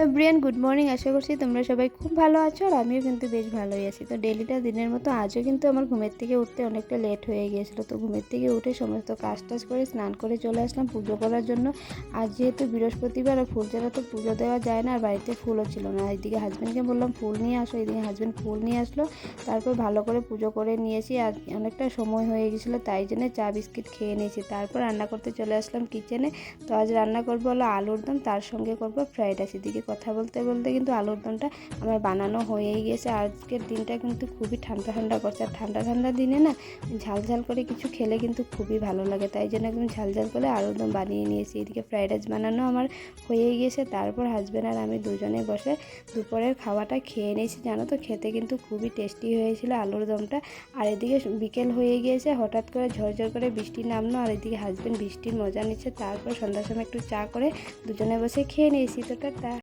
তো Brian good morning. আশা করছি তোমরা সবাই খুব ভালো আছো আর আমিও কিন্তু বেশ ভালোই আছি। তো ডেলিটা দিনের মতো আজও কিন্তু আমার ঘুমের থেকে উঠতে অনেকটা লেট হয়ে গিয়েছিলো। তো ঘুমের থেকে উঠে সমস্ত কাজ টাজ করে স্নান করে চলে আসলাম পুজো করার জন্য। আজ যেহেতু বৃহস্পতিবার আর ফুল ছাড়া তো পুজো দেওয়া যায় না, আর বাড়িতে ফুলও ছিল না। এইদিকে হাজব্যান্ডকে বললাম ফুল নিয়ে আসো, এইদিকে হাজব্যান্ড ফুল নিয়ে আসলো। তারপর ভালো করে পুজো করে নিয়েছি। আর অনেকটা সময় হয়ে গেছিলো, তাই জন্য চা বিস্কিট খেয়ে নিয়েছি। তারপর রান্না করতে চলে আসলাম কিচেনে। তো আজ রান্না করবো হলো আলুর দম, তার সঙ্গে করবো ফ্রাইড রাইস। এদিকে কথা বলতে বলতে কিন্তু আলুর দমটা আমার বানানো হয়েই গেছে। আজকের দিনটা কিন্তু খুবই ঠান্ডা ঠান্ডা করছে, আর ঠান্ডা ঠান্ডা দিনে না ঝাল ঝাল করে কিছু খেলে কিন্তু খুবই ভালো লাগে, তাই জন্য একদম ঝাল ঝাল করে আলুর দম বানিয়ে নিয়েছি। এদিকে ফ্রাইড রাইস বানানো আমার হয়েই গেছে। তারপর হাজব্যান্ড আর আমি দুজনে বসে দুপুরের খাওয়াটা খেয়ে নিয়েছি। জানো তো খেতে কিন্তু খুবই টেস্টি হয়েছিল আলুর দমটা। আর এদিকে বিকেল হয়ে গিয়েছে, হঠাৎ করে ঝরঝর করে বৃষ্টি নামলো, আর এদিকে হাজব্যান্ড বৃষ্টির মজা নিচ্ছে। তারপর সন্ধ্যার সময় একটু চা করে দুজনে বসে খেয়ে নিয়েছি। তো টাটা।